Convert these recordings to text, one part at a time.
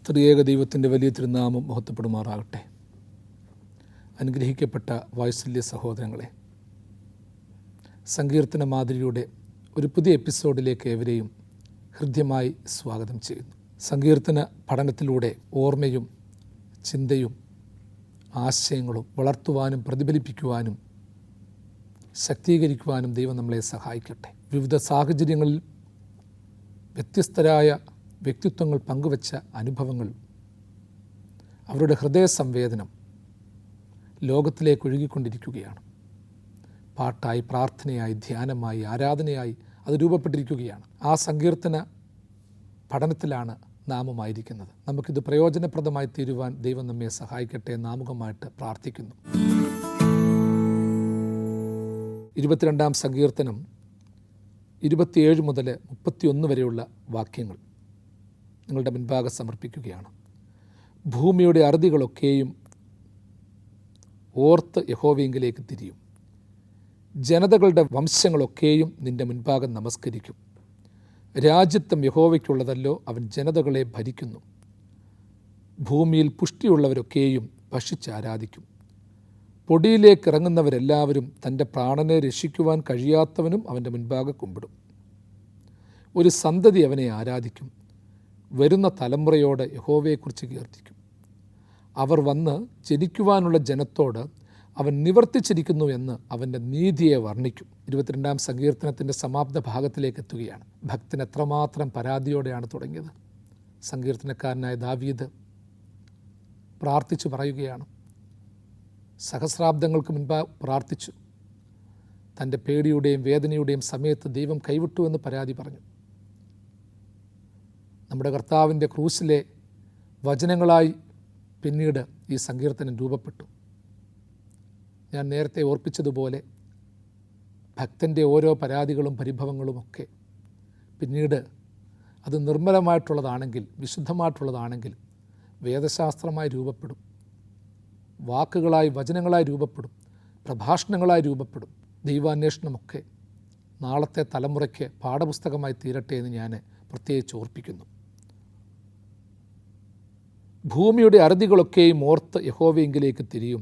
ത്രിയേക ദൈവത്തിൻ്റെ വലിയ തിരുനാമം മഹത്വപ്പെടുമാറാകട്ടെ. അനുഗ്രഹിക്കപ്പെട്ട വാത്സല്യ സഹോദരങ്ങളെ, സങ്കീർത്തന മാതിരിയുടെ ഒരു പുതിയ എപ്പിസോഡിലേക്ക് ഏവരെയും ഹൃദ്യമായി സ്വാഗതം ചെയ്യുന്നു. സങ്കീർത്തന പഠനത്തിലൂടെ ഓർമ്മയും ചിന്തയും ആശയങ്ങളും വളർത്തുവാനും പ്രതിഫലിപ്പിക്കുവാനും ശക്തീകരിക്കുവാനും ദൈവം നമ്മളെ സഹായിക്കട്ടെ. വിവിധ സാഹചര്യങ്ങളിൽ വ്യത്യസ്തരായ വ്യക്തിത്വങ്ങൾ പങ്കുവച്ച അനുഭവങ്ങൾ, അവരുടെ ഹൃദയ സംവേദനം ലോകത്തിലേക്ക് ഒഴുകിക്കൊണ്ടിരിക്കുകയാണ്. പാട്ടായി, പ്രാർത്ഥനയായി, ധ്യാനമായി, ആരാധനയായി അത് രൂപപ്പെട്ടിരിക്കുകയാണ്. ആ സങ്കീർത്തന പഠനത്തിലാണ് നാമുമായിരിക്കുന്നത്. നമുക്കിത് പ്രയോജനപ്രദമായി തീരുവാൻ ദൈവം നമ്മെ സഹായിക്കട്ടെ. നാമുകമായിട്ട് പ്രാർത്ഥിക്കുന്നു. 22-ാം സങ്കീർത്തനം 27 മുതൽ 31 വരെയുള്ള വാക്യങ്ങൾ നിങ്ങളുടെ മുൻപാകെ സമർപ്പിക്കുകയാണ്. ഭൂമിയുടെ അറുതികളൊക്കെയും ഓർത്ത് യഹോവയെങ്കിലേക്ക് തിരിയും. ജനതകളുടെ വംശങ്ങളൊക്കെയും നിൻ്റെ മുൻപാകെ നമസ്കരിക്കും. രാജ്യത്വം യഹോവയ്ക്കുള്ളതല്ലോ, അവൻ ജനതകളെ ഭരിക്കുന്നു. ഭൂമിയിൽ പുഷ്ടിയുള്ളവരൊക്കെയും ഭക്ഷിച്ച് ആരാധിക്കും. പൊടിയിലേക്ക് ഇറങ്ങുന്നവരെല്ലാവരും തൻ്റെ പ്രാണനെ രക്ഷിക്കുവാൻ കഴിയാത്തവനും അവൻ്റെ മുൻപാകെ കുമ്പിടും. ഒരു സന്തതി അവനെ ആരാധിക്കും. വരുന്ന തലമുറയോട് യഹോവയെക്കുറിച്ച് കീർത്തിക്കും. അവർ വന്ന് ജനിക്കുവാനുള്ള ജനത്തോട് അവൻ നിവർത്തിച്ചിരിക്കുന്നു എന്ന് അവൻ്റെ നീതിയെ വർണ്ണിക്കും. 22-ാം സങ്കീർത്തനത്തിൻ്റെ സമാപ്ത ഭാഗത്തിലേക്ക് എത്തുകയാണ്. ഭക്തൻ എത്രമാത്രം പരാതിയോടെയാണ് തുടങ്ങിയത്. സങ്കീർത്തനക്കാരനായ ദാവീദ് പ്രാർത്ഥിച്ചു പറയുകയാണ്. സഹസ്രാബ്ദങ്ങൾക്ക് മുൻപ് പ്രാർത്ഥിച്ചു. തൻ്റെ പേടിയുടെയും വേദനയുടെയും സമയത്ത് ദൈവം കൈവിട്ടു എന്ന് പരാതി പറഞ്ഞു. നമ്മുടെ കർത്താവിൻ്റെ ക്രൂശിലെ വചനങ്ങളായി പിന്നീട് ഈ സങ്കീർത്തനം രൂപപ്പെട്ടു. ഞാൻ നേരത്തെ ഓർപ്പിച്ചതുപോലെ ഭക്തൻ്റെ ഓരോ പരാതികളും പരിഭവങ്ങളുമൊക്കെ പിന്നീട് അത് നിർമ്മലമായിട്ടുള്ളതാണെങ്കിൽ, വിശുദ്ധമായിട്ടുള്ളതാണെങ്കിൽ വേദശാസ്ത്രമായി രൂപപ്പെടും, വാക്കുകളായി, വചനങ്ങളായി രൂപപ്പെടും, പ്രഭാഷണങ്ങളായി രൂപപ്പെടും. ദൈവാന്വേഷണമൊക്കെ നാളത്തെ തലമുറയ്ക്ക് പാഠപുസ്തകമായി തീരട്ടെ എന്ന് ഞാൻ പ്രത്യേകിച്ച് ഓർപ്പിക്കുന്നു. ഭൂമിയുടെ അറുതികളൊക്കെയും ഓർത്ത് യഹോവയെങ്കിലേക്ക് തിരിയും.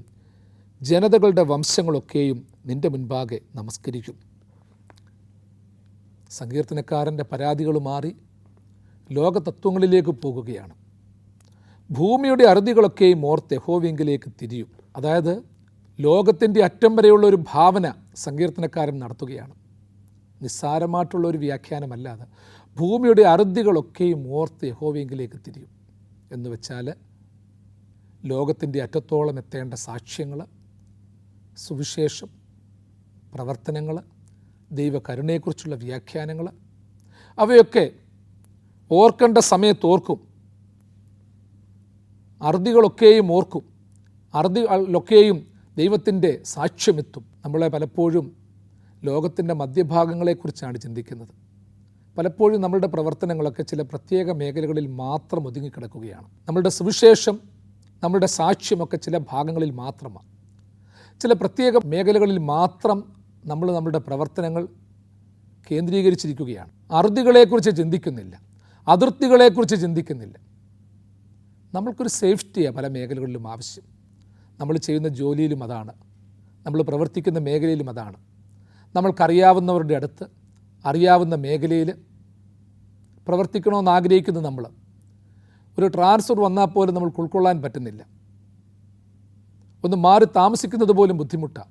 ജനതകളുടെ വംശങ്ങളൊക്കെയും നിൻ്റെ മുൻപാകെ നമസ്കരിക്കും. സങ്കീർത്തനക്കാരൻ്റെ പരാതികൾ മാറി ലോകതത്വങ്ങളിലേക്ക് പോകുകയാണ്. ഭൂമിയുടെ അറുതികളൊക്കെയും ഓർത്ത് യഹോവയെങ്കിലേക്ക് തിരിയും. അതായത് ലോകത്തിൻ്റെ അറ്റം വരെയുള്ള ഒരു ഭാവന സങ്കീർത്തനക്കാരൻ നടത്തുകയാണ്. നിസ്സാരമായിട്ടുള്ള ഒരു വ്യാഖ്യാനമല്ലാതെ ഭൂമിയുടെ അറുതികളൊക്കെയും ഓർത്ത് യഹോവയെങ്കിലേക്ക് തിരിയും എന്ന് വെച്ചാൽ ലോകത്തിൻ്റെ അറ്റത്തോളം എത്തേണ്ട സാക്ഷ്യങ്ങൾ, സുവിശേഷം, പ്രവർത്തനങ്ങൾ, ദൈവകരുണയെക്കുറിച്ചുള്ള വ്യാഖ്യാനങ്ങൾ, അവയൊക്കെ ഓർക്കേണ്ട സമയത്ത് ഓർക്കും. അറുതികളൊക്കെയും ഓർക്കും. അറുതികളൊക്കെയും ദൈവത്തിൻ്റെ സാക്ഷ്യമെത്തും. നമ്മളെ പലപ്പോഴും ലോകത്തിൻ്റെ മധ്യഭാഗങ്ങളെക്കുറിച്ചാണ് ചിന്തിക്കുന്നത്. പലപ്പോഴും നമ്മളുടെ പ്രവർത്തനങ്ങളൊക്കെ ചില പ്രത്യേക മേഖലകളിൽ മാത്രം ഒതുങ്ങിക്കിടക്കുകയാണ്. നമ്മളുടെ സുവിശേഷം, നമ്മളുടെ സാക്ഷ്യമൊക്കെ ചില ഭാഗങ്ങളിൽ മാത്രമാണ്. ചില പ്രത്യേക മേഖലകളിൽ മാത്രം നമ്മളുടെ പ്രവർത്തനങ്ങൾ കേന്ദ്രീകരിച്ചിരിക്കുകയാണ്. അറുതികളെക്കുറിച്ച് ചിന്തിക്കുന്നില്ല, അതിർത്തികളെക്കുറിച്ച് ചിന്തിക്കുന്നില്ല. നമ്മൾക്കൊരു സേഫ്റ്റിയാണ് പല മേഖലകളിലും ആവശ്യം. നമ്മൾ ചെയ്യുന്ന ജോലിയിലും അതാണ്, നമ്മൾ പ്രവർത്തിക്കുന്ന മേഖലയിലും അതാണ്. നമ്മൾക്കറിയാവുന്നവരുടെ അടുത്ത്, അറിയാവുന്ന മേഖലയിൽ പ്രവർത്തിക്കണമെന്ന് ആഗ്രഹിക്കുന്ന നമ്മൾ ഒരു ട്രാൻസ്ഫർ വന്നാൽ പോലും നമ്മൾക്ക് ഉൾക്കൊള്ളാൻ പറ്റുന്നില്ല. ഒന്ന് മാറി താമസിക്കുന്നത് പോലും ബുദ്ധിമുട്ടാണ്.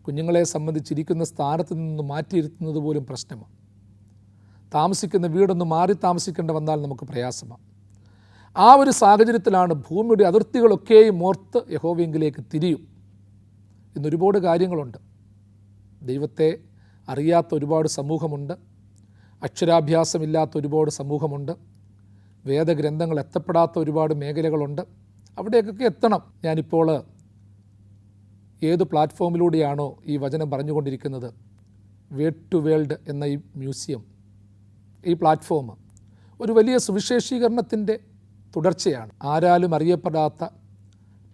കുഞ്ഞുങ്ങളെ സംബന്ധിച്ചിരിക്കുന്ന സ്ഥാനത്ത് നിന്ന് മാറ്റിയിരുത്തുന്നത് പോലും പ്രശ്നമാണ്. താമസിക്കുന്ന വീടൊന്ന് മാറി താമസിക്കേണ്ട വന്നാൽ നമുക്ക് പ്രയാസമാണ്. ആ ഒരു സാഹചര്യത്തിലാണ് ഭൂമിയുടെ അതിർത്തികളൊക്കെയും ഓർത്ത് യഹോവയെങ്കിലേക്ക് തിരിയും. ഇന്നൊരുപാട് കാര്യങ്ങളുണ്ട്. ദൈവത്തെ അറിയാത്ത ഒരുപാട് സമൂഹമുണ്ട്. അക്ഷരാഭ്യാസമില്ലാത്ത ഒരുപാട് സമൂഹമുണ്ട്. വേദഗ്രന്ഥങ്ങൾ എത്തപ്പെടാത്ത ഒരുപാട് മേഖലകളുണ്ട്. അവിടേക്കൊക്കെ എത്തണം. ഞാനിപ്പോൾ ഏത് പ്ലാറ്റ്ഫോമിലൂടെയാണോ ഈ വചനം പറഞ്ഞുകൊണ്ടിരിക്കുന്നത്, വേഡ് ടു വേൾഡ് എന്ന ഈ മ്യൂസിയം, ഈ പ്ലാറ്റ്ഫോം ഒരു വലിയ സുവിശേഷീകരണത്തിൻ്റെ തുടർച്ചയാണ്. ആരാലും അറിയപ്പെടാത്ത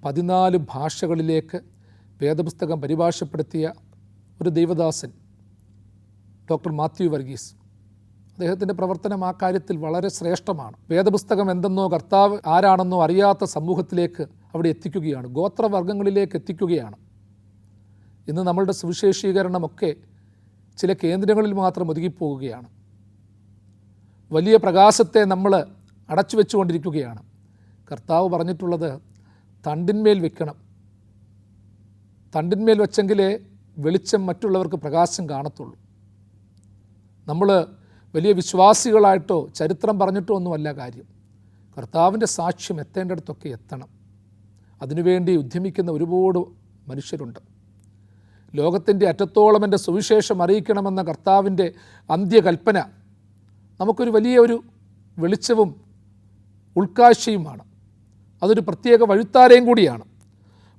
14 ഭാഷകളിലേക്ക് വേദപുസ്തകം പരിഭാഷപ്പെടുത്തിയ ഒരു ദൈവദാസൻ ഡോക്ടർ മാത്യു വർഗീസ്, അദ്ദേഹത്തിൻ്റെ പ്രവർത്തനം ആ കാര്യത്തിൽ വളരെ ശ്രേഷ്ഠമാണ്. വേദപുസ്തകം എന്തെന്നോ കർത്താവ് ആരാണെന്നോ അറിയാത്ത സമൂഹത്തിലേക്ക് അവിടെ എത്തിക്കുകയാണ്, ഗോത്രവർഗ്ഗങ്ങളിലേക്ക് എത്തിക്കുകയാണ്. ഇന്ന് നമ്മളുടെ സുവിശേഷീകരണമൊക്കെ ചില കേന്ദ്രങ്ങളിൽ മാത്രം ഒതുങ്ങിപ്പോവുകയാണ്. വലിയ പ്രകാശത്തെ നമ്മൾ അടച്ചു വെച്ചുകൊണ്ടിരിക്കുകയാണ്. കർത്താവ് പറഞ്ഞിട്ടുള്ളത് തണ്ടിന്മേൽ വെക്കണം. തണ്ടിന്മേൽ വെച്ചെങ്കിലേ വെളിച്ചം മറ്റുള്ളവർക്ക് പ്രകാശം കാണത്തുള്ളൂ. നമ്മൾ വലിയ വിശ്വാസികളായിട്ടോ ചരിത്രം പറഞ്ഞിട്ടോ ഒന്നുമല്ല കാര്യം. കർത്താവിൻ്റെ സാക്ഷ്യം എത്തേണ്ടിടത്തൊക്കെ എത്തണം. അതിനുവേണ്ടി ഉദ്യമിക്കുന്ന ഒരുപാട് മനുഷ്യരുണ്ട്. ലോകത്തിൻ്റെ അറ്റത്തോളം എൻ്റെ സുവിശേഷം അറിയിക്കണമെന്ന കർത്താവിൻ്റെ അന്ത്യകൽപ്പന നമുക്കൊരു വലിയൊരു വെളിച്ചവും ഉൾക്കാഴ്ചയുമാണ്. അതൊരു പ്രത്യേക വഴിത്താരയും കൂടിയാണ്.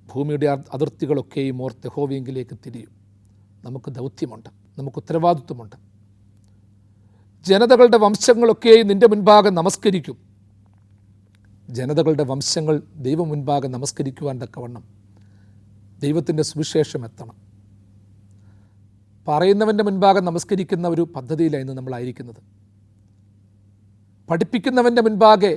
ഭൂമിയുടെ അതിർത്തികളൊക്കെയും ഓർത്ത് യഹോവയെങ്കിലേക്ക് തിരിയും. നമുക്ക് ദൗത്യമുണ്ട്, നമുക്ക് ഉത്തരവാദിത്വമുണ്ട്. ജനതകളുടെ വംശങ്ങളൊക്കെയും നിൻ്റെ മുൻപാകെ നമസ്കരിക്കും. ജനതകളുടെ വംശങ്ങൾ ദൈവം മുൻപാകെ നമസ്കരിക്കുവാൻ തക്കവണ്ണം ദൈവത്തിൻ്റെ സുവിശേഷം എത്തണം. പറയുന്നവൻ്റെ മുൻപാകെ നമസ്കരിക്കുന്ന ഒരു പദ്ധതിയിലായിരുന്നു നമ്മളായിരിക്കുന്നത്. പഠിപ്പിക്കുന്നവൻ്റെ മുൻപാകെ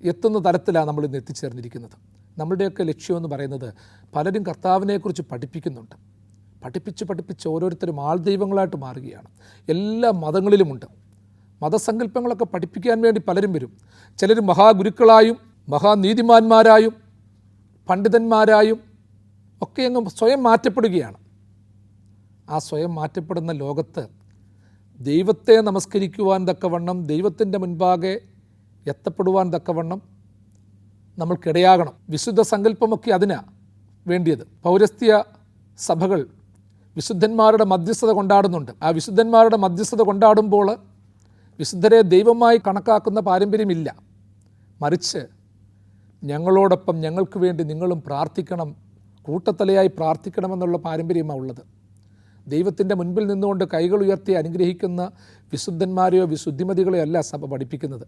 എത്തുന്ന തരത്തിലാണ് നമ്മൾ ഇന്ന് എത്തിച്ചേർന്നിരിക്കുന്നത്. നമ്മളുടെയൊക്കെ ലക്ഷ്യമെന്ന് പറയുന്നത് പലരും കർത്താവിനെക്കുറിച്ച് പഠിപ്പിക്കുന്നുണ്ട്. പഠിപ്പിച്ച് ഓരോരുത്തരും ആൾ ദൈവങ്ങളായിട്ട് മാറുകയാണ്. എല്ലാ മതങ്ങളിലുമുണ്ട്. മതസങ്കല്പങ്ങളൊക്കെ പഠിപ്പിക്കാൻ വേണ്ടി പലരും വരും. ചിലർ മഹാഗുരുക്കളായും മഹാനീതിമാന്മാരായും പണ്ഡിതന്മാരായും ഒക്കെ അങ്ങ് സ്വയം മാറ്റപ്പെടുകയാണ്. ആ സ്വയം മാറ്റപ്പെടുന്ന ലോകത്ത് ദൈവത്തെ നമസ്കരിക്കുവാൻ തക്കവണ്ണം, ദൈവത്തിൻ്റെ മുൻപാകെ എത്തപ്പെടുവാൻ തക്കവണ്ണം നമ്മൾക്കിടയാകണം. വിശുദ്ധ സങ്കല്പമൊക്കെ അതിനാണ് വേണ്ടിയത്. പൗരസ്ത്യ സഭകൾ വിശുദ്ധന്മാരുടെ മധ്യസ്ഥത കൊണ്ടാടുന്നുണ്ട്. ആ വിശുദ്ധന്മാരുടെ മധ്യസ്ഥത കൊണ്ടാടുമ്പോൾ വിശുദ്ധരെ ദൈവമായി കണക്കാക്കുന്ന പാരമ്പര്യമില്ല. മറിച്ച് ഞങ്ങളോടൊപ്പം ഞങ്ങൾക്ക് വേണ്ടി നിങ്ങളും പ്രാർത്ഥിക്കണം, കൂട്ടത്തലയായി പ്രാർത്ഥിക്കണമെന്നുള്ള പാരമ്പര്യമാണ് ഉള്ളത്. ദൈവത്തിൻ്റെ മുൻപിൽ നിന്നുകൊണ്ട് കൈകൾ ഉയർത്തി അനുഗ്രഹിക്കുന്ന വിശുദ്ധന്മാരെയോ വിശുദ്ധിമതികളെയോ അല്ല സഭ പഠിപ്പിക്കുന്നത്.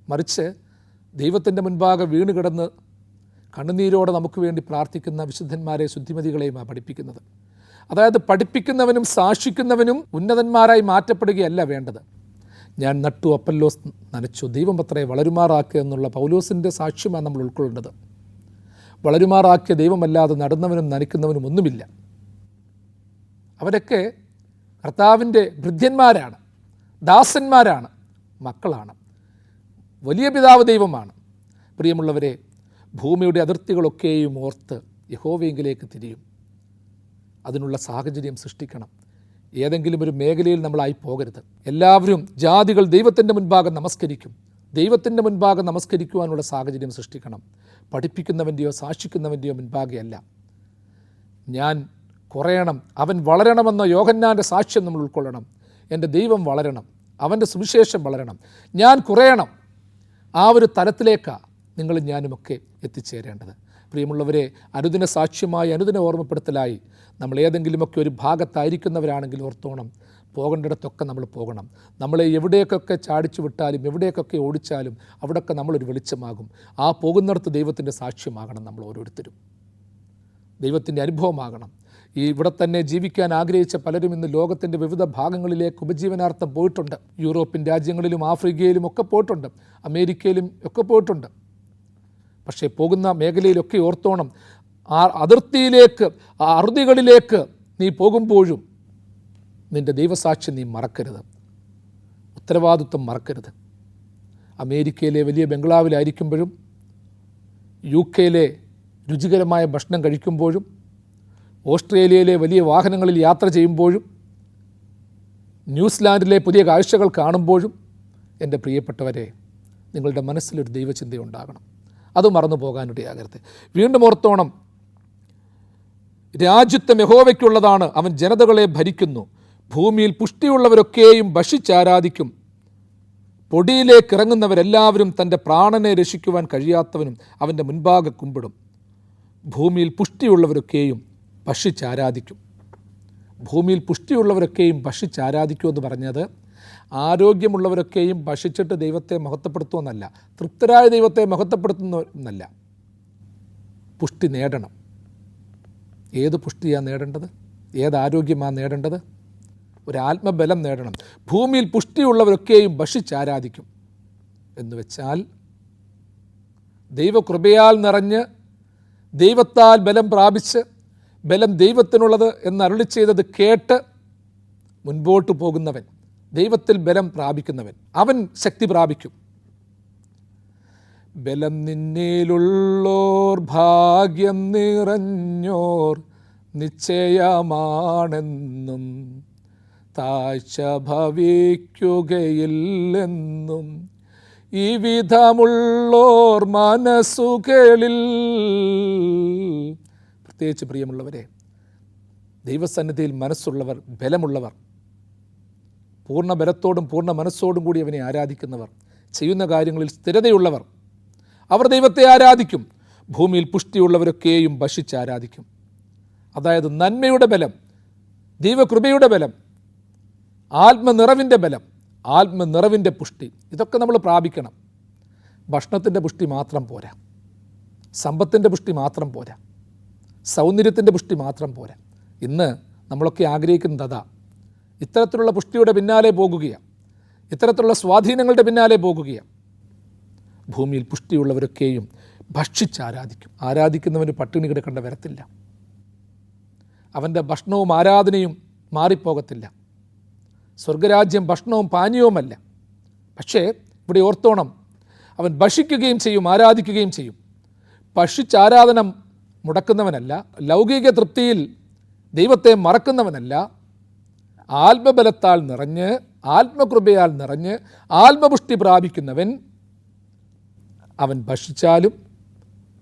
മറിച്ച് ദൈവത്തിൻ്റെ മുൻപാകെ വീണ് കിടന്ന് കണ്ണുനീരോടെ നമുക്ക് വേണ്ടി പ്രാർത്ഥിക്കുന്ന വിശുദ്ധന്മാരെ ശുദ്ധിമതികളെയുമാണ് പഠിപ്പിക്കുന്നത്. അതായത് പഠിപ്പിക്കുന്നവനും സാക്ഷിക്കുന്നവനും ഉന്നതന്മാരായി മാറ്റപ്പെടുകയല്ല വേണ്ടത്. ഞാൻ നട്ടു, അപ്പല്ലോസ് നനച്ചു, ദൈവം അത്രേ വളരുമാറാക്കുക എന്നുള്ള പൗലോസിൻ്റെ സാക്ഷ്യമാണ് നമ്മൾ ഉൾക്കൊള്ളേണ്ടത്. വളരുമാറാക്കിയ ദൈവമല്ലാതെ നടുന്നവനും നനയ്ക്കുന്നവനും ഒന്നുമില്ല. അവരൊക്കെ കർത്താവിൻ്റെ ഭൃത്യന്മാരാണ്, ദാസന്മാരാണ്, മക്കളാണ്. വലിയ പിതാവ് ദൈവമാണ്. പ്രിയമുള്ളവരെ, ഭൂമിയുടെ അതിർത്തികളൊക്കെയും ഓർത്ത് യഹോവയെങ്കിലേക്ക് തിരിയും. അതിനുള്ള സാഹചര്യം സൃഷ്ടിക്കണം. ഏതെങ്കിലും ഒരു മേഖലയിൽ നമ്മളായി പോകരുത്. എല്ലാവരും ജാതികൾ ദൈവത്തിൻ്റെ മുൻപാകെ നമസ്കരിക്കും. ദൈവത്തിൻ്റെ മുൻപാകെ നമസ്കരിക്കുവാനുള്ള സാഹചര്യം സൃഷ്ടിക്കണം. പഠിപ്പിക്കുന്നവൻ്റെയോ സാക്ഷിക്കുന്നവൻ്റെയോ മുൻപാകെയല്ല. ഞാൻ കുറയണം, അവൻ വളരണമെന്ന യോഹന്നാൻ്റെ സാക്ഷ്യം നമ്മൾ ഉൾക്കൊള്ളണം. എൻ്റെ ദൈവം വളരണം, അവൻ്റെ സുവിശേഷം വളരണം, ഞാൻ കുറയണം. ആ ഒരു തലത്തിലേക്കാണ് നിങ്ങളും ഞാനുമൊക്കെ എത്തിച്ചേരേണ്ടത്. പ്രിയമുള്ളവരെ, അനുദിന സാക്ഷ്യമായി, അനുദിന ഓർമ്മപ്പെടുത്തലായി നമ്മൾ ഏതെങ്കിലുമൊക്കെ ഒരു ഭാഗത്തായിരിക്കുന്നവരാണെങ്കിൽ ഓർത്തോണം, പോകേണ്ടിടത്തൊക്കെ നമ്മൾ പോകണം. നമ്മളെ എവിടേക്കൊക്കെ ചാടിച്ചു വിട്ടാലും എവിടേക്കൊക്കെ ഓടിച്ചാലും അവിടെയൊക്കെ നമ്മളൊരു വെളിച്ചമാകും. ആ പോകുന്നിടത്ത് ദൈവത്തിൻ്റെ സാക്ഷ്യമാകണം. നമ്മൾ ഓരോരുത്തരും ദൈവത്തിൻ്റെ അനുഭവമാകണം. ഇവിടെ തന്നെ ജീവിക്കാൻ ആഗ്രഹിച്ച പലരും ഇന്ന് ലോകത്തിൻ്റെ വിവിധ ഭാഗങ്ങളിലേക്ക് ഉപജീവനാർത്ഥം പോയിട്ടുണ്ട്. യൂറോപ്യൻ രാജ്യങ്ങളിലും ആഫ്രിക്കയിലും ഒക്കെ പോയിട്ടുണ്ട്, അമേരിക്കയിലും ഒക്കെ പോയിട്ടുണ്ട്. പക്ഷേ പോകുന്ന മേഖലയിലൊക്കെ ഓർത്തോണം, ആ അതിർത്തിയിലേക്ക്, ആ അറുതികളിലേക്ക് നീ പോകുമ്പോഴും നിൻ്റെ ദൈവസാക്ഷ്യം നീ മറക്കരുത്, ഉത്തരവാദിത്വം മറക്കരുത്. അമേരിക്കയിലെ വലിയ ബംഗ്ലാവിലായിരിക്കുമ്പോഴും, UK രുചികരമായ ഭക്ഷണം കഴിക്കുമ്പോഴും, ഓസ്ട്രേലിയയിലെ വലിയ വാഹനങ്ങളിൽ യാത്ര ചെയ്യുമ്പോഴും, ന്യൂസിലാൻഡിലെ പുതിയ കാഴ്ചകൾ കാണുമ്പോഴും, എൻ്റെ പ്രിയപ്പെട്ടവരെ, നിങ്ങളുടെ മനസ്സിലൊരു ദൈവചിന്തയുണ്ടാകണം. അത് മറന്നു പോകാനിടയാകരുത്. വീണ്ടും ഓർത്തോണം, രാജ്യത്വം യഹോവയ്ക്കുള്ളതാണ്, അവൻ ജനതകളെ ഭരിക്കുന്നു. ഭൂമിയിൽ പുഷ്ടിയുള്ളവരൊക്കെയും ഭക്ഷിച്ചാരാധിക്കും. പൊടിയിലേക്ക് ഇറങ്ങുന്നവരെല്ലാവരും തൻ്റെ പ്രാണനെ രക്ഷിക്കുവാൻ കഴിയാത്തവനും അവൻ്റെ മുൻപാകെ കുമ്പിടും. ഭൂമിയിൽ പുഷ്ടിയുള്ളവരൊക്കെയും ഭക്ഷിച്ചാരാധിക്കും. ഭൂമിയിൽ പുഷ്ടിയുള്ളവരൊക്കെയും ഭക്ഷിച്ചാരാധിക്കുമെന്ന് പറഞ്ഞത് ആരോഗ്യമുള്ളവരൊക്കെയും ഭക്ഷിച്ചിട്ട് ദൈവത്തെ മഹത്വപ്പെടുത്തുമെന്നല്ല, തൃപ്തരായ ദൈവത്തെ മഹത്വപ്പെടുത്തുന്നല്ല. പുഷ്ടി നേടണം. ഏത് പുഷ്ടിയാണ് നേടേണ്ടത്? ഏത് ആരോഗ്യമാണ് നേടേണ്ടത്? ഒരാത്മബലം നേടണം. ഭൂമിയിൽ പുഷ്ടിയുള്ളവരൊക്കെയും ഭക്ഷിച്ചാരാധിക്കും എന്ന് വെച്ചാൽ ദൈവകൃപയാൽ നിറഞ്ഞ് ദൈവത്താൽ ബലം പ്രാപിച്ച് ബലം ദൈവത്തിനുള്ളത് എന്ന് അരുളി ചെയ്തത് കേട്ട് മുൻപോട്ട് പോകുന്നവൻ, ദൈവത്തിൽ ബലം പ്രാപിക്കുന്നവൻ, അവൻ ശക്തി പ്രാപിക്കും. ബലം നിന്നിലുള്ളോർ ഭാഗ്യം നിറഞ്ഞോർ നിശ്ചയമാണെന്നും താഴ്ച ഭവിക്കുകയില്ലെന്നും ഈ വിധമുള്ളോർ മനസ്സുകളിൽ. പ്രത്യേകിച്ച് പ്രിയമുള്ളവരെ, ദൈവസന്നിധിയിൽ മനസ്സുള്ളവർ, ബലമുള്ളവർ, പൂർണ്ണ ബലത്തോടും പൂർണ്ണ മനസ്സോടും കൂടി അവനെ ആരാധിക്കുന്നവർ, ചെയ്യുന്ന കാര്യങ്ങളിൽ സ്ഥിരതയുള്ളവർ, അവർ ദൈവത്തെ ആരാധിക്കും. ഭൂമിയിൽ പുഷ്ടിയുള്ളവരൊക്കെയും ഭക്ഷിച്ച് ആരാധിക്കും. അതായത് നന്മയുടെ ബലം, ദൈവകൃപയുടെ ബലം, ആത്മനിറവിൻ്റെ ബലം, ആത്മനിറവിൻ്റെ പുഷ്ടി, ഇതൊക്കെ നമ്മൾ പ്രാപിക്കണം. ഭക്ഷണത്തിൻ്റെ പുഷ്ടി മാത്രം പോരാ, സമ്പത്തിൻ്റെ പുഷ്ടി മാത്രം പോരാ, സൗന്ദര്യത്തിൻ്റെ പുഷ്ടി മാത്രം പോരാ. ഇന്ന് നമ്മളൊക്കെ ആഗ്രഹിക്കുന്നത് അതാ. ഇത്തരത്തിലുള്ള പുഷ്ടിയുടെ പിന്നാലെ പോകുകയാണ്, ഇത്തരത്തിലുള്ള സ്വാധീനങ്ങളുടെ പിന്നാലെ പോകുകയാണ്. ഭൂമിയിൽ പുഷ്ടിയുള്ളവരൊക്കെയും ഭക്ഷിച്ചാരാധിക്കും. ആരാധിക്കുന്നവന് പട്ടിണി കിടക്കേണ്ട വരത്തില്ല. അവൻ്റെ ഭക്ഷണവും ആരാധനയും മാറിപ്പോകത്തില്ല. സ്വർഗരാജ്യം ഭക്ഷണവും പാനീയവുമല്ല. പക്ഷേ ഇവിടെ ഓർത്തോണം, അവൻ ഭക്ഷിക്കുകയും ചെയ്യും, ആരാധിക്കുകയും ചെയ്യും. ഭക്ഷിച്ചാരാധന മുടക്കുന്നവനല്ല, ലൗകിക തൃപ്തിയിൽ ദൈവത്തെ മറക്കുന്നവനല്ല. ആത്മബലത്താൽ നിറഞ്ഞ് ആത്മകൃപയാൽ നിറഞ്ഞ് ആത്മപുഷ്ടി പ്രാപിക്കുന്നവൻ അവൻ ഭക്ഷിച്ചാലും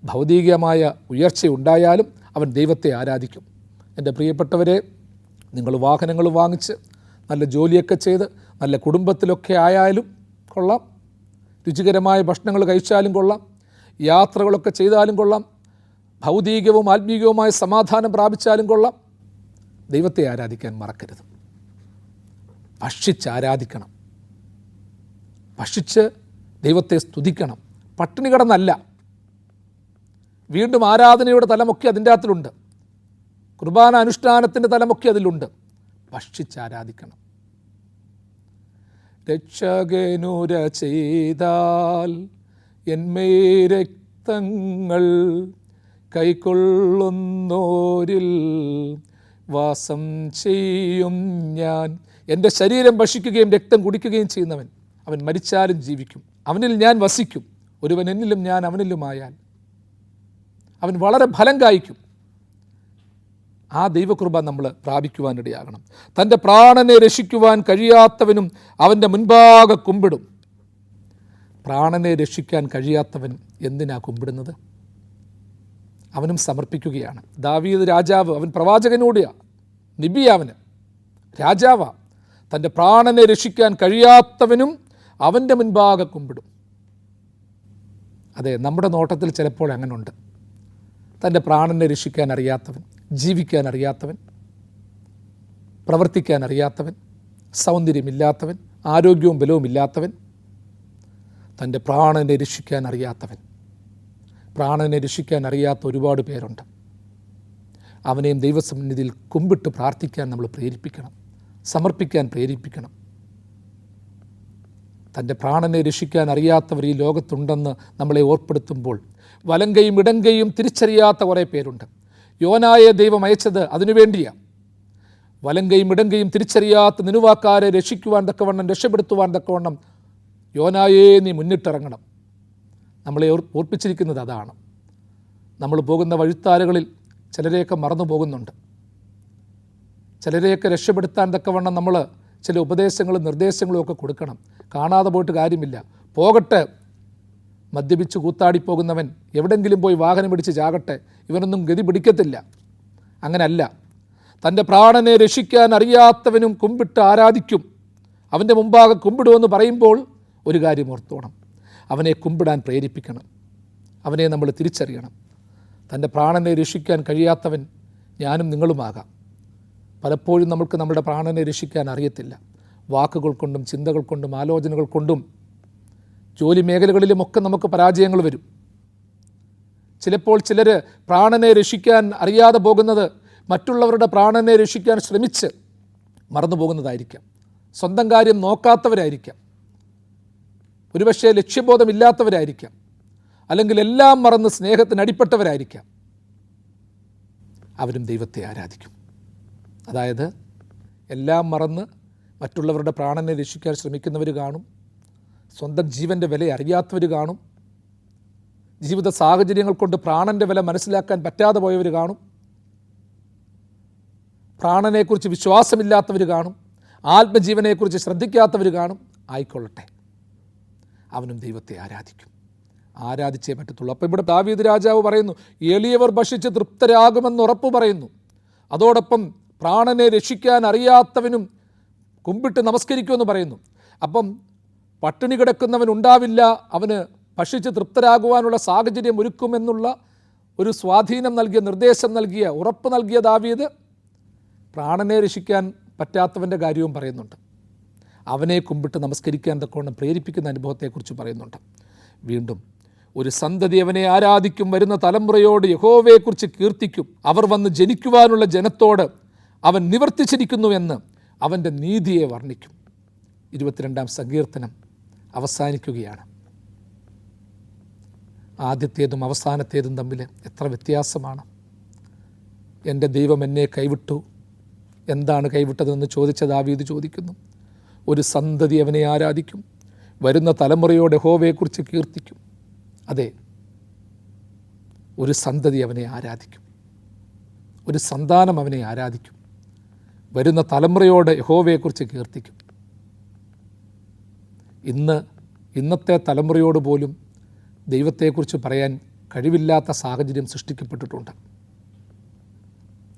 ഭൗതികമായ ഉയർച്ചയുണ്ടായാലും അവൻ ദൈവത്തെ ആരാധിക്കും. എൻ്റെ പ്രിയപ്പെട്ടവരെ, നിങ്ങൾ വാഹനങ്ങൾ വാങ്ങിച്ച് നല്ല ജോലിയൊക്കെ ചെയ്ത് നല്ല കുടുംബത്തിലൊക്കെ ആയാലും കൊള്ളാം, രുചികരമായ ഭക്ഷണങ്ങൾ കഴിച്ചാലും കൊള്ളാം, യാത്രകളൊക്കെ ചെയ്താലും കൊള്ളാം, ഭൗതികവും ആത്മീകവുമായ സമാധാനം പ്രാപിച്ചാലും കൊള്ളാം, ദൈവത്തെ ആരാധിക്കാൻ മറക്കരുത്. ഭക്ഷിച്ചാരാധിക്കണം, ഭക്ഷിച്ച് ദൈവത്തെ സ്തുതിക്കണം. പട്ടിണി കിടന്നല്ല. വീണ്ടും ആരാധനയുടെ തലമൊക്കെ അതിൻ്റെ അകത്തിലുണ്ട്, കുർബാന അനുഷ്ഠാനത്തിൻ്റെ തലമൊക്കെ അതിലുണ്ട്. ഭക്ഷിച്ചാരാധിക്കണം. രക്ഷകനുര ചെയ്താൽ എന്മേ രക്തങ്ങൾ കൈക്കൊള്ളുന്നോരിൽ വാസം ചെയ്യും ഞാൻ. എൻ്റെ ശരീരം ഭക്ഷിക്കുകയും രക്തം കുടിക്കുകയും ചെയ്യുന്നവൻ അവൻ മരിച്ചാലും ജീവിക്കും. അവനിൽ ഞാൻ വസിക്കും. ഒരുവൻ എന്നിലും ഞാൻ അവനിലുമായാൽ അവൻ വളരെ ഫലം കായ്ക്കും. ആ ദൈവകൃപ നമ്മൾ പ്രാപിക്കുവാനിടയാകണം. തൻ്റെ പ്രാണനെ രക്ഷിക്കുവാൻ കഴിയാത്തവനും അവൻ്റെ മുൻപാകെ കുമ്പിടും. പ്രാണനെ രക്ഷിക്കാൻ കഴിയാത്തവൻ എന്തിനാ കുമ്പിടുന്നത്? അവനും സമർപ്പിക്കുകയാണ്. ദാവീദ് രാജാവ്, അവൻ പ്രവാചകനോടെയാ, നബിയാവന് രാജാവാ. തൻ്റെ പ്രാണനെ രക്ഷിക്കാൻ കഴിയാത്തവനും അവൻ്റെ മുൻപാകെ കുമ്പിടും. അതെ, നമ്മുടെ നോട്ടത്തിൽ ചിലപ്പോൾ അങ്ങനെയുണ്ട്. തൻ്റെ പ്രാണനെ രക്ഷിക്കാൻ അറിയാത്തവൻ, ജീവിക്കാൻ അറിയാത്തവൻ, പ്രവർത്തിക്കാൻ അറിയാത്തവൻ, സൗന്ദര്യമില്ലാത്തവൻ, ആരോഗ്യവും ബലവും ഇല്ലാത്തവൻ, തൻ്റെ പ്രാണനെ രക്ഷിക്കാൻ അറിയാത്തവൻ. പ്രാണനെ രക്ഷിക്കാൻ അറിയാത്ത ഒരുപാട് പേരുണ്ട്. അവനെയും ദൈവസന്നിധിയിൽ കുമ്പിട്ട് പ്രാർത്ഥിക്കാൻ നമ്മൾ പ്രേരിപ്പിക്കണം, സമർപ്പിക്കാൻ പ്രേരിപ്പിക്കണം. തൻ്റെ പ്രാണനെ രക്ഷിക്കാൻ അറിയാത്തവർ ഈ ലോകത്തുണ്ടെന്ന് നമ്മളെ ഓർപ്പെടുത്തുമ്പോൾ വലങ്കയും ഇടങ്കയും തിരിച്ചറിയാത്ത കുറേ പേരുണ്ട്. യോനായെ ദൈവം അയച്ചത് അതിനുവേണ്ടിയാണ്. വലങ്കയും ഇടങ്കയും തിരിച്ചറിയാത്ത നിനുവാക്കാരെ രക്ഷിക്കുവാൻ തക്കവണ്ണം, രക്ഷപ്പെടുത്തുവാൻ തക്കവണ്ണം യോനായെ നീ മുന്നിട്ടിറങ്ങണം. നമ്മളെ ഓർപ്പിച്ചിരിക്കുന്നത് അതാണ്. നമ്മൾ പോകുന്ന വഴിത്താരകളിൽ ചിലരെയൊക്കെ മറന്നു പോകുന്നുണ്ട്. ചിലരെയൊക്കെ രക്ഷപ്പെടുത്താൻ തക്കവണ്ണം നമ്മൾ ചില ഉപദേശങ്ങളും നിർദ്ദേശങ്ങളും ഒക്കെ കൊടുക്കണം. കാണാതെ പോയിട്ട് കാര്യമില്ല. പോകട്ടെ, മദ്യപിച്ച് കൂത്താടിപ്പോകുന്നവൻ എവിടെങ്കിലും പോയി വാഹനം പിടിച്ച് ചാകട്ടെ, ഇവനൊന്നും ഗതി പിടിക്കത്തില്ല. അങ്ങനല്ല. തൻ്റെ പ്രാണനെ രക്ഷിക്കാൻ അറിയാത്തവനും കുമ്പിട്ട് ആരാധിക്കും. അവൻ്റെ മുമ്പാകെ കുമ്പിടുമെന്ന് പറയുമ്പോൾ ഒരു കാര്യം ഓർത്തോണം, അവനെ കുമ്പിടാൻ പ്രേരിപ്പിക്കണം. അവനെ നമ്മൾ തിരിച്ചറിയണം. തൻ്റെ പ്രാണനെ രക്ഷിക്കാൻ കഴിയാത്തവൻ ഞാനും നിങ്ങളുമാകാം. പലപ്പോഴും നമുക്ക് നമ്മുടെ പ്രാണനെ രക്ഷിക്കാൻ അറിയത്തില്ല. വാക്കുകൾ കൊണ്ടും ചിന്തകൾ കൊണ്ടും ആലോചനകൾ കൊണ്ടും ജോലി മേഖലകളിലുമൊക്കെ നമുക്ക് പരാജയങ്ങൾ വരും. ചിലപ്പോൾ ചിലർ പ്രാണനെ രക്ഷിക്കാൻ അറിയാതെ പോകുന്നത് മറ്റുള്ളവരുടെ പ്രാണനെ രക്ഷിക്കാൻ ശ്രമിച്ച് മറന്നു പോകുന്നതായിരിക്കാം, സ്വന്തം കാര്യം നോക്കാത്തവരായിരിക്കാം, ഒരുപക്ഷെ ലക്ഷ്യബോധമില്ലാത്തവരായിരിക്കാം, അല്ലെങ്കിൽ എല്ലാം മറന്ന് സ്നേഹത്തിന് അടിപ്പെട്ടവരായിരിക്കാം. അവരും ദൈവത്തെ ആരാധിക്കും. അതായത് എല്ലാം മറന്ന് മറ്റുള്ളവരുടെ പ്രാണനെ രക്ഷിക്കാൻ ശ്രമിക്കുന്നവർ കാണും, സ്വന്തം ജീവൻ്റെ വില അറിയാത്തവർ കാണും, ജീവിത സാഹചര്യങ്ങൾ കൊണ്ട് പ്രാണൻ്റെ വില മനസ്സിലാക്കാൻ പറ്റാതെ പോയവർ കാണും, പ്രാണനെക്കുറിച്ച് വിശ്വാസമില്ലാത്തവർ കാണും, ആത്മജീവനെക്കുറിച്ച് ശ്രദ്ധിക്കാത്തവർ കാണും. ആയിക്കൊള്ളട്ടെ, അവനും ദൈവത്തെ ആരാധിക്കും. ആരാധിച്ചേ പറ്റത്തുള്ളൂ. അപ്പോൾ ഇവിടെ ദാവീദ് രാജാവ് പറയുന്നു, എളിയവർ ഭക്ഷിച്ച് തൃപ്തരാകുമെന്ന് ഉറപ്പ് പറയുന്നു. അതോടൊപ്പം പ്രാണനെ രക്ഷിക്കാൻ അറിയാത്തവനും കുമ്പിട്ട് നമസ്കരിക്കുമെന്ന് പറയുന്നു. അപ്പം പട്ടിണി കിടക്കുന്നവൻ ഉണ്ടാവില്ല, അവന് ഭക്ഷിച്ച് തൃപ്തരാകുവാനുള്ള സാഹചര്യം ഒരുക്കുമെന്നുള്ള ഒരു സ്വാധീനം നൽകിയ, നിർദ്ദേശം നൽകിയ, ഉറപ്പ് നൽകിയ ദാവീദ് പ്രാണനെ രക്ഷിക്കാൻ പറ്റാത്തവൻ്റെ കാര്യവും പറയുന്നുണ്ട്. അവനെ കുമ്പിട്ട് നമസ്കരിക്കാൻ തക്കവണ്ണം പ്രേരിപ്പിക്കുന്ന അനുഭവത്തെക്കുറിച്ച് പറയുന്നുണ്ട്. വീണ്ടും ഒരു സന്തതി അവനെ ആരാധിക്കും, വരുന്ന തലമുറയോട് യഹോവയെക്കുറിച്ച് കീർത്തിക്കും, അവർ വന്ന് ജനിക്കുവാനുള്ള ജനത്തോട് അവൻ നിവർത്തിച്ചിരിക്കുന്നുവെന്ന് അവൻ്റെ നീതിയെ വർണ്ണിക്കും. 22-ാം സങ്കീർത്തനം അവസാനിക്കുകയാണ്. ആദ്യത്തേതും അവസാനത്തേതും തമ്മിൽ എത്ര വ്യത്യാസമാണ്. എൻ്റെ ദൈവം എന്നെ കൈവിട്ടു, എന്താണ് കൈവിട്ടതെന്ന് ചോദിച്ച ദാവീദ് ചോദിക്കുന്നു. ഒരു സന്തതി അവനെ ആരാധിക്കും, വരുന്ന തലമുറയോട് യഹോവയെക്കുറിച്ച് കീർത്തിക്കും. അതെ, ഒരു സന്തതി അവനെ ആരാധിക്കും, ഒരു സന്താനം അവനെ ആരാധിക്കും, വരുന്ന തലമുറയോട് യഹോവയെക്കുറിച്ച് കീർത്തിക്കും. ഇന്നത്തെ തലമുറയോട് പോലും ദൈവത്തെക്കുറിച്ച് പറയാൻ കഴിവില്ലാത്ത സാഹചര്യം സൃഷ്ടിക്കപ്പെട്ടിട്ടുണ്ട്.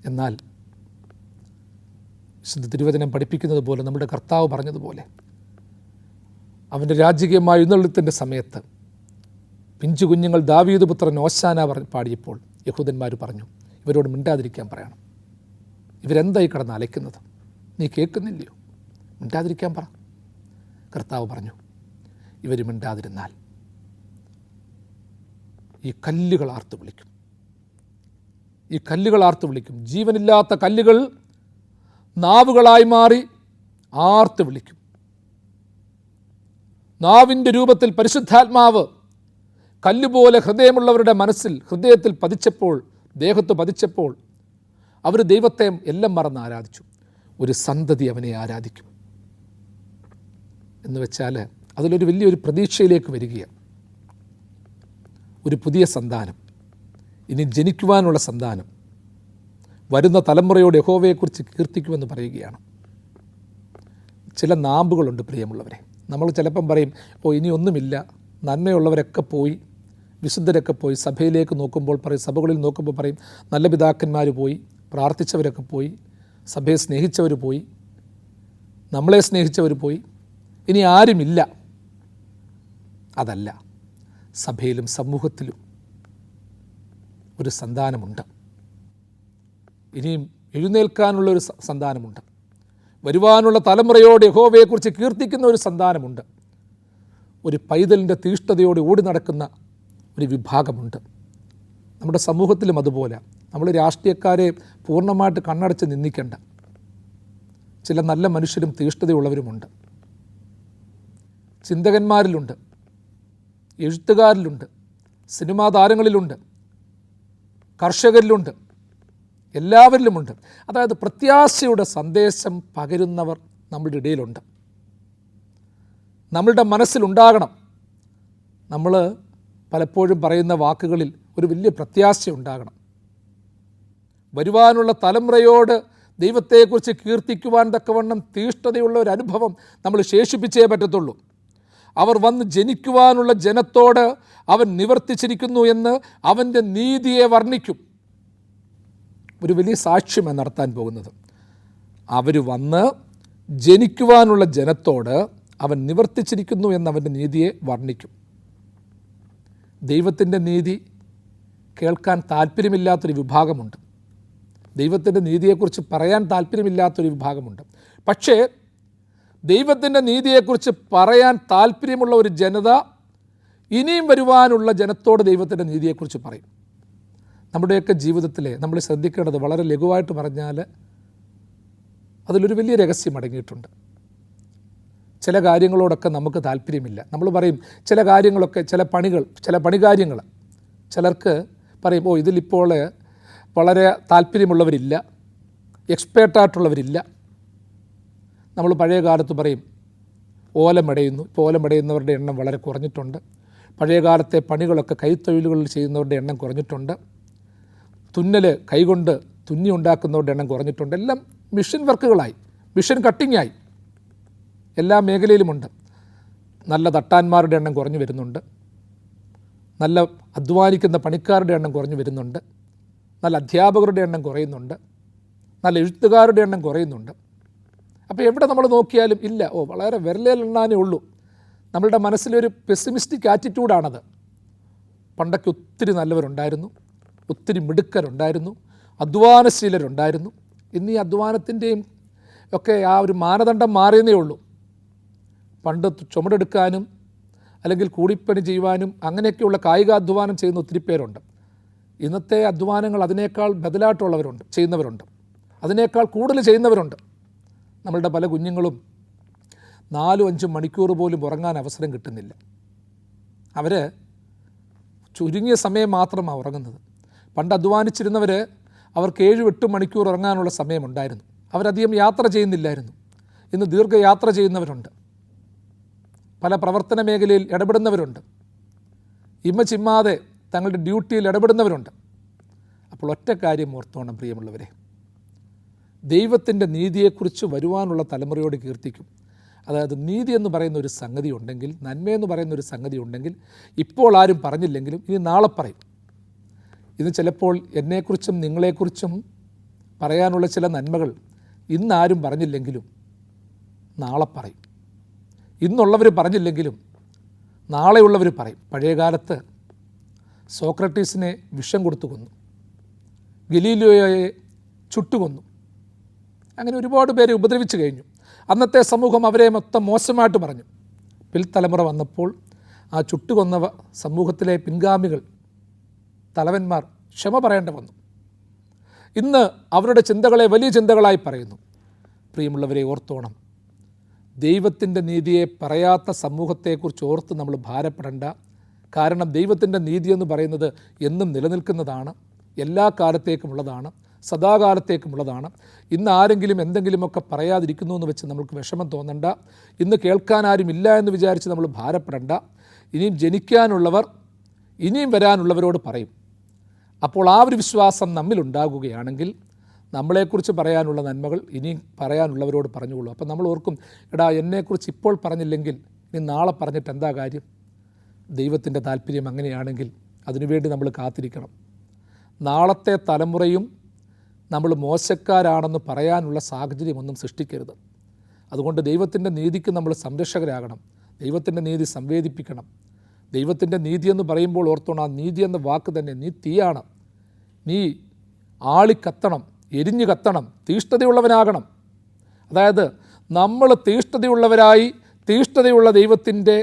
എന്നാൽ വിശുദ്ധ തിരുവചനം പഠിപ്പിക്കുന്നത് പോലെ, നമ്മുടെ കർത്താവ് പറഞ്ഞതുപോലെ, അവൻ്റെ രാജകീയമായ എഴുന്നള്ളത്തിൻ്റെ സമയത്ത് പിഞ്ചു കുഞ്ഞുങ്ങൾ ദാവീദ് പുത്രൻ ഓശാന പാടിയപ്പോൾ യഹൂദന്മാർ പറഞ്ഞു, ഇവരോട് മിണ്ടാതിരിക്കാൻ പറയണം. ഇവരെന്തായി കിടന്ന് അലയ്ക്കുന്നത്, നീ കേൾക്കുന്നില്ലയോ? മിണ്ടാതിരിക്കാൻ പറ. കർത്താവ് പറഞ്ഞു, ഇവർ മിണ്ടാതിരുന്നാൽ ഈ കല്ലുകൾ ആർത്ത് വിളിക്കും, ഈ കല്ലുകൾ ആർത്ത് വിളിക്കും. ജീവനില്ലാത്ത കല്ലുകൾ നാവുകളായി മാറി ആർത്ത് വിളിക്കും. നാവിൻ്റെ രൂപത്തിൽ പരിശുദ്ധാത്മാവ് കല്ലുപോലെ ഹൃദയമുള്ളവരുടെ ഹൃദയത്തിൽ പതിച്ചപ്പോൾ, ദേഹത്ത് പതിച്ചപ്പോൾ അവർ ദൈവത്തെ എല്ലാം മറന്ന് ആരാധിച്ചു. ഒരു സന്തതി അവനെ ആരാധിക്കും എന്ന് വെച്ചാൽ അതിലൊരു വലിയൊരു പ്രതീക്ഷയിലേക്ക് വരികയാണ്. ഒരു പുതിയ സന്താനം, ഇനി ജനിക്കുവാനുള്ള സന്താനം, വരുന്ന തലമുറയോട് യഹോവയെക്കുറിച്ച് കീർത്തിക്കുമെന്ന് പറയുകയാണ്. ചില നാമ്പുകളുണ്ട് പ്രിയമുള്ളവരെ. നമ്മൾ ചിലപ്പം പറയും, ഇനി ഒന്നുമില്ല, നന്മയുള്ളവരൊക്കെ പോയി, വിശുദ്ധരൊക്കെ പോയി. സഭയിലേക്ക് നോക്കുമ്പോൾ പറയും, സഭകളിൽ നോക്കുമ്പോൾ പറയും, നല്ല പിതാക്കന്മാർ പോയി, പ്രാർത്ഥിച്ചവരൊക്കെ പോയി, സഭയെ സ്നേഹിച്ചവർ പോയി, നമ്മളെ സ്നേഹിച്ചവർ പോയി, ഇനി ആരുമില്ല. അതല്ല, സഭയിലും സമൂഹത്തിലും ഒരു സന്താനമുണ്ട്. ഇനിയും എഴുന്നേൽക്കാനുള്ളൊരു സന്താനമുണ്ട്. വരുവാനുള്ള തലമുറയോട് യഹോവയെക്കുറിച്ച് കീർത്തിക്കുന്ന ഒരു സന്താനമുണ്ട്. ഒരു പൈതലിൻ്റെ തീഷ്ണതയോട് ഓടി നടക്കുന്ന ഒരു വിഭാഗമുണ്ട്. നമ്മുടെ സമൂഹത്തിലും അതുപോലെ. നമ്മൾ രാഷ്ട്രീയക്കാരെ പൂർണ്ണമായിട്ട് കണ്ണടച്ച് നിന്ദിക്കേണ്ട. ചില നല്ല മനുഷ്യരും തീഷ്ണതയുള്ളവരുമുണ്ട്. ചിന്തകന്മാരിലുണ്ട്, എഴുത്തുകാരിലുണ്ട്, സിനിമാ താരങ്ങളിലുണ്ട്, കർഷകരിലുണ്ട്, എല്ലാവരിലുമുണ്ട്. അതായത് പ്രത്യാശയുടെ സന്ദേശം പകരുന്നവർ നമ്മളുടെ ഇടയിലുണ്ട്. നമ്മളുടെ മനസ്സിലുണ്ടാകണം. നമ്മൾ പലപ്പോഴും പറയുന്ന വാക്കുകളിൽ ഒരു വലിയ പ്രത്യാശ ഉണ്ടാകണം. വരുവാനുള്ള തലമുറയോട് ദൈവത്തെക്കുറിച്ച് കീർത്തിക്കുവാൻ തക്കവണ്ണം തീഷ്ണതയുള്ള ഒരു അനുഭവം നമ്മൾ ശേഷിപ്പിച്ചേ പറ്റത്തുള്ളൂ. അവർ വന്ന് ജനിക്കുവാനുള്ള ജനത്തോട് അവൻ നിവർത്തിച്ചിരിക്കുന്നു എന്ന് അവൻ്റെ നീതിയെ വർണ്ണിക്കും. ഒരു വലിയ സാക്ഷ്യമാണ് നടത്താൻ പോകുന്നത്. അവർ വന്ന് ജനിക്കുവാനുള്ള ജനത്തോട് അവൻ നിവർത്തിച്ചിരിക്കുന്നു എന്നവൻ്റെ നീതിയെ വർണ്ണിക്കും. ദൈവത്തിൻ്റെ നീതി കേൾക്കാൻ താല്പര്യമില്ലാത്തൊരു വിഭാഗമുണ്ട്. ദൈവത്തിൻ്റെ നീതിയെക്കുറിച്ച് പറയാൻ താല്പര്യമില്ലാത്തൊരു വിഭാഗമുണ്ട്. പക്ഷേ ദൈവത്തിൻ്റെ നീതിയെക്കുറിച്ച് പറയാൻ താല്പര്യമുള്ള ഒരു ജനത ഇനിയും വരുവാനുള്ള ജനത്തോട് ദൈവത്തിൻ്റെ നീതിയെക്കുറിച്ച് പറയും. നമ്മുടെയൊക്കെ ജീവിതത്തിൽ നമ്മൾ ശ്രദ്ധിക്കേണ്ടത്, വളരെ ലഘുവായിട്ട് പറഞ്ഞാൽ അതിലൊരു വലിയ രഹസ്യം അടങ്ങിയിട്ടുണ്ട്. ചില കാര്യങ്ങളോടൊക്കെ നമുക്ക് താല്പര്യമില്ല. നമ്മൾ പറയും ചില കാര്യങ്ങളൊക്കെ, ചില പണികാര്യങ്ങൾ ചിലർക്ക് പറയും, ഇതിലിപ്പോൾ വളരെ താല്പര്യമുള്ളവരില്ല, എക്സ്പേർട്ടായിട്ടുള്ളവരില്ല. നമ്മൾ പഴയ കാലത്ത് പറയും ഓലമടയുന്നു. ഇപ്പോൾ ഓലമടയുന്നവരുടെ എണ്ണം വളരെ കുറഞ്ഞിട്ടുണ്ട്. പഴയ കാലത്തെ പണികളൊക്കെ കൈത്തൊഴിലുകളിൽ ചെയ്യുന്നവരുടെ എണ്ണം കുറഞ്ഞിട്ടുണ്ട്. തുന്നൽ കൈകൊണ്ട് തുന്നി ഉണ്ടാക്കുന്നവരുടെ എണ്ണം കുറഞ്ഞിട്ടുണ്ട്. എല്ലാം മിഷൻ വർക്കുകളായി, മിഷൻ കട്ടിങ്ങായി, എല്ലാ മേഖലയിലുമുണ്ട്. നല്ല തട്ടാന്മാരുടെ എണ്ണം കുറഞ്ഞു വരുന്നുണ്ട്. നല്ല അധ്വാനിക്കുന്ന പണിക്കാരുടെ എണ്ണം കുറഞ്ഞു വരുന്നുണ്ട്. നല്ല അധ്യാപകരുടെ എണ്ണം കുറയുന്നുണ്ട്. നല്ല എഴുത്തുകാരുടെ എണ്ണം കുറയുന്നുണ്ട്. അപ്പോൾ എവിടെ നമ്മൾ നോക്കിയാലും ഇല്ല, വളരെ വിരലിലെണ്ണാനേ ഉള്ളൂ. നമ്മളുടെ മനസ്സിലൊരു പെസിമിസ്റ്റിക് ആറ്റിറ്റ്യൂഡാണത്. പണ്ടൊക്കെ ഒത്തിരി നല്ലവരുണ്ടായിരുന്നു, ഒത്തിരി മിടുക്കരുണ്ടായിരുന്നു, അധ്വാനശീലരുണ്ടായിരുന്നു. ഇന്ന് ഈ അധ്വാനത്തിൻ്റെയും ഒക്കെ ആ ഒരു മാനദണ്ഡം മാറിയെന്നേ ഉള്ളൂ. പണ്ട് ചുമടെടുക്കാനും അല്ലെങ്കിൽ കൂലിപ്പണി ചെയ്യുവാനും അങ്ങനെയൊക്കെയുള്ള കായികാധ്വാനം ചെയ്യുന്ന ഒത്തിരി പേരുണ്ട്. ഇന്നത്തെ അധ്വാനങ്ങൾ അതിനേക്കാൾ ചെയ്യുന്നവരുണ്ട്, അതിനേക്കാൾ കൂടുതൽ ചെയ്യുന്നവരുണ്ട്. നമ്മളുടെ പല കുഞ്ഞുങ്ങളും 4-5 മണിക്കൂർ പോലും ഉറങ്ങാൻ അവസരം കിട്ടുന്നില്ല. അവർ ചുരുങ്ങിയ സമയം മാത്രമാണ് ഉറങ്ങുന്നത്. പണ്ട് അധ്വാനിച്ചിരുന്നവർ അവർക്ക് 7-8 മണിക്കൂർ ഉറങ്ങാനുള്ള സമയമുണ്ടായിരുന്നു. അവരധികം യാത്ര ചെയ്യുന്നില്ലായിരുന്നു. ഇന്ന് ദീർഘയാത്ര ചെയ്യുന്നവരുണ്ട്, പല പ്രവർത്തന മേഖലയിൽ ഇടപെടുന്നവരുണ്ട്, ചിമ്മാതെ തങ്ങളുടെ ഡ്യൂട്ടിയിൽ ഇടപെടുന്നവരുണ്ട്. അപ്പോൾ ഒറ്റ കാര്യം ഓർത്തോണം പ്രിയമുള്ളവരെ, ദൈവത്തിൻ്റെ നീതിയെക്കുറിച്ച് വരുവാനുള്ള തലമുറയോട് കീർത്തിക്കും. അതായത് നീതി എന്ന് പറയുന്ന ഒരു സംഗതി ഉണ്ടെങ്കിൽ, നന്മയെന്ന് പറയുന്ന ഒരു സംഗതി ഉണ്ടെങ്കിൽ, ഇപ്പോൾ ആരും പറഞ്ഞില്ലെങ്കിലും ഇനി നാളെ പറയും. ഇത് ചിലപ്പോൾ എന്നെക്കുറിച്ചും നിങ്ങളെക്കുറിച്ചും പറയാനുള്ള ചില നന്മകൾ ഇന്നാരും പറഞ്ഞില്ലെങ്കിലും നാളെ പറയും. ഇന്നുള്ളവർ പറഞ്ഞില്ലെങ്കിലും നാളെയുള്ളവർ പറയും. പഴയകാലത്ത് സോക്രട്ടീസിനെ വിഷം കൊടുത്തു കൊന്നു, ഗലീലിയോയെ ചുട്ടുകൊന്നു, അങ്ങനെ ഒരുപാട് പേരെ ഉപദ്രവിച്ചു കഴിഞ്ഞു. അന്നത്തെ സമൂഹം അവരെ മൊത്തം മോശമായിട്ട് പറഞ്ഞു. പിൽത്തലമുറ വന്നപ്പോൾ ആ ചുട്ടുകൊന്ന സമൂഹത്തിലെ പിൻഗാമികൾ, തലവന്മാർ ക്ഷമ പറയേണ്ടി വന്നു. ഇന്ന് അവരുടെ ചിന്തകളെ വലിയ ചിന്തകളായി പറയുന്നു. പ്രിയമുള്ളവരെ ഓർത്തോണം, ദൈവത്തിൻ്റെ നീതിയെ പറയാത്ത സമൂഹത്തെക്കുറിച്ച് ഓർത്ത് നമ്മൾ ഭാരപ്പെടേണ്ട. കാരണം ദൈവത്തിൻ്റെ നീതി എന്ന് പറയുന്നത് എന്നും നിലനിൽക്കുന്നതാണ്, എല്ലാ കാലത്തേക്കുമുള്ളതാണ്, സദാകാലത്തേക്കുമുള്ളതാണ്. ഇന്ന് ആരെങ്കിലും എന്തെങ്കിലുമൊക്കെ പറയാതിരിക്കുന്നു എന്ന് വെച്ച് നമ്മൾക്ക് വിഷമം തോന്നണ്ട. ഇന്ന് കേൾക്കാൻ ആരും ഇല്ല എന്ന് വിചാരിച്ച് നമ്മൾ ഭാരപ്പെടേണ്ട. ഇനിയും ജനിക്കാനുള്ളവർ ഇനിയും വരാനുള്ളവരോട് പറയും. അപ്പോൾ ആ ഒരു വിശ്വാസം നമ്മിലുണ്ടാകുകയാണെങ്കിൽ നമ്മളെക്കുറിച്ച് പറയാനുള്ള നന്മകൾ ഇനിയും പറയാനുള്ളവരോട് പറഞ്ഞുകൊള്ളൂ. അപ്പം നമ്മൾ ഓർക്കും, എന്നെക്കുറിച്ച് ഇപ്പോൾ പറഞ്ഞില്ലെങ്കിൽ ഇനി നാളെ പറഞ്ഞിട്ട് എന്താ കാര്യം? ദൈവത്തിൻ്റെ താല്പര്യം അങ്ങനെയാണെങ്കിൽ അതിനുവേണ്ടി നമ്മൾ കാത്തിരിക്കണം. നാളത്തെ തലമുറയും നമ്മൾ മോശക്കാരാണെന്ന് പറയാനുള്ള സാഹചര്യമൊന്നും സൃഷ്ടിക്കരുത്. അതുകൊണ്ട് ദൈവത്തിൻ്റെ നീതിക്ക് നമ്മൾ സംരക്ഷകരാകണം. ദൈവത്തിൻ്റെ നീതി സംവേദിപ്പിക്കണം. ദൈവത്തിൻ്റെ നീതി എന്ന് പറയുമ്പോൾ ഓർത്തോണം, ആ നീതി എന്ന വാക്ക് തന്നെ, നീ തീയാണ്, നീ ആളിക്കത്തണം, എരിഞ്ഞു കത്തണം, തീഷ്ണതയുള്ളവനാകണം. അതായത് നമ്മൾ തീഷ്ണതയുള്ളവരായി തീഷ്ണതയുള്ള ദൈവത്തിൻ്റെ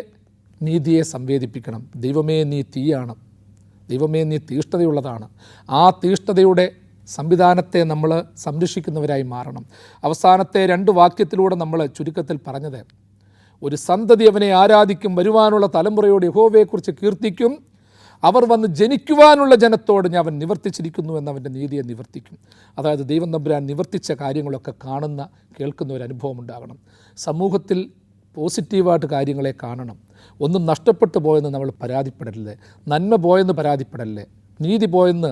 നീതിയെ സംവേദിപ്പിക്കണം. ദൈവമേ നീ തീയാണ്, ദൈവമേ നീ തീഷ്ണതയുള്ളതാണ്. ആ തീഷ്ണതയുടെ സംവിധാനത്തെ നമ്മൾ സംരക്ഷിക്കുന്നവരായി മാറണം. അവസാനത്തെ 2 വാക്യത്തിലൂടെ നമ്മൾ ചുരുക്കത്തിൽ പറഞ്ഞത്, ഒരു സന്തതി അവനെ ആരാധിക്കും, വരുവാനുള്ള തലമുറയോട് യഹോവയെക്കുറിച്ച് കീർത്തിക്കും, അവർ വന്ന് ജനിക്കുവാനുള്ള ജനത്തോട് ഞാൻ അവൻ നിവർത്തിച്ചിരിക്കുന്നു എന്നവൻ്റെ നീതിയെ നിവർത്തിക്കും. അതായത് ദൈവം തമ്പുരാൻ നിവർത്തിച്ച കാര്യങ്ങളൊക്കെ കാണുന്ന കേൾക്കുന്ന ഒരു അനുഭവം ഉണ്ടാകണം. സമൂഹത്തിൽ പോസിറ്റീവായിട്ട് കാര്യങ്ങളെ കാണണം. ഒന്നും നഷ്ടപ്പെട്ടു പോയെന്ന് നമ്മൾ പരാതിപ്പെടരുത്, നന്മ പോയെന്ന് പരാതിപ്പെടരുത്, നീതി പോയെന്ന്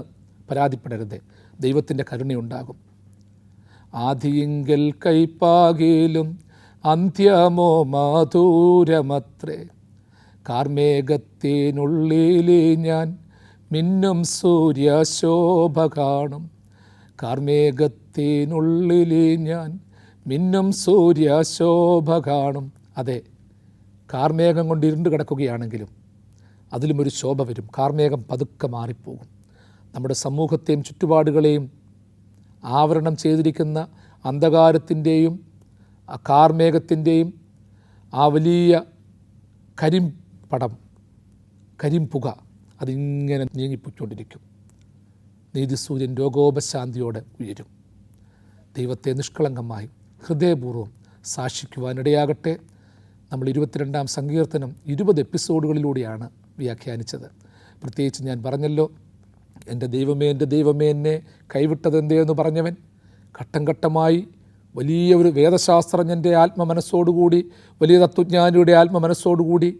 പരാതിപ്പെടരുത്. ദൈവത്തിൻ്റെ കരുണയുണ്ടാകും. ആദിയിങ്കൽ കൈപ്പാകിലും അന്ത്യമോ മാധുരമത്രേ, കാർമേഘത്തിനുള്ളിലെ ഞാൻ മിന്നും സൂര്യശോഭ കാണും. കാർമേഘത്തിനുള്ളിലെ ഞാൻ മിന്നും സൂര്യശോഭ കാണും. അതെ, കാർമേഘം കൊണ്ട് ഇരുണ്ട് കിടക്കുകയാണെങ്കിലും അതിലും ഒരു ശോഭ വരും. കാർമേഘം പതുക്കെ മാറിപ്പോകും. നമ്മുടെ സമൂഹത്തെയും ചുറ്റുപാടുകളെയും ആവരണം ചെയ്തിരിക്കുന്ന അന്ധകാരത്തിൻ്റെയും ആ കാർമേഘത്തിൻ്റെയും ആ വലിയ കരിമ്പുക അതിങ്ങനെ നീങ്ങിപ്പോയിക്കൊണ്ടിരിക്കും. നീതിസൂര്യൻ രോഗോപശാന്തിയോടെ ഉയരും. ദൈവത്തെ നിഷ്കളങ്കമായി ഹൃദയപൂർവ്വം സാക്ഷിക്കുവാനിടയാകട്ടെ. നമ്മൾ 22-ാം സങ്കീർത്തനം 20 എപ്പിസോഡുകളിലൂടെയാണ് വ്യാഖ്യാനിച്ചത്. പ്രത്യേകിച്ച് ഞാൻ പറഞ്ഞല്ലോ, എൻ്റെ ദൈവമേ എന്നെ കൈവിട്ടതെന്തേ എന്ന് പറഞ്ഞവൻ ഘട്ടം ഘട്ടമായി വലിയ ഒരു വേദശാസ്ത്രജ്ഞൻ്റെ ആത്മമനസ്സോടുകൂടി, വലിയ തത്വജ്ഞാനിയുടെ ആത്മമനസ്സോടുകൂടി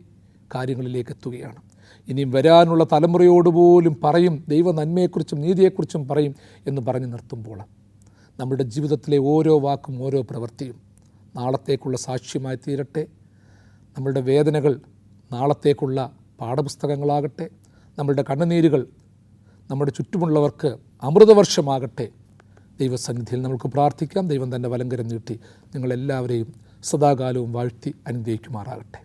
കാര്യങ്ങളിലേക്ക് എത്തുകയാണ്. ഇനിയും വരാനുള്ള തലമുറയോടുപോലും പറയും, ദൈവ നന്മയെക്കുറിച്ചും നീതിയെക്കുറിച്ചും പറയും എന്ന് പറഞ്ഞു നിർത്തുമ്പോൾ നമ്മുടെ ജീവിതത്തിലെ ഓരോ വാക്കും ഓരോ പ്രവൃത്തിയും നാളത്തേക്കുള്ള സാക്ഷ്യമായി തീരട്ടെ. നമ്മളുടെ വേദനകൾ നാളത്തേക്കുള്ള പാഠപുസ്തകങ്ങളാകട്ടെ. നമ്മളുടെ കണ്ണുനീരുകൾ നമ്മുടെ ചുറ്റുമുള്ളവർക്ക് അമൃതവർഷമാകട്ടെ. ദൈവസന്നിധിയിൽ നമുക്ക് പ്രാർത്ഥിക്കാം. ദൈവം തൻ്റെ വലങ്കരം നീട്ടി നിങ്ങളെല്ലാവരെയും സദാകാലവും വാഴ്ത്തി അനുഗ്രഹിക്കുമാറാകട്ടെ.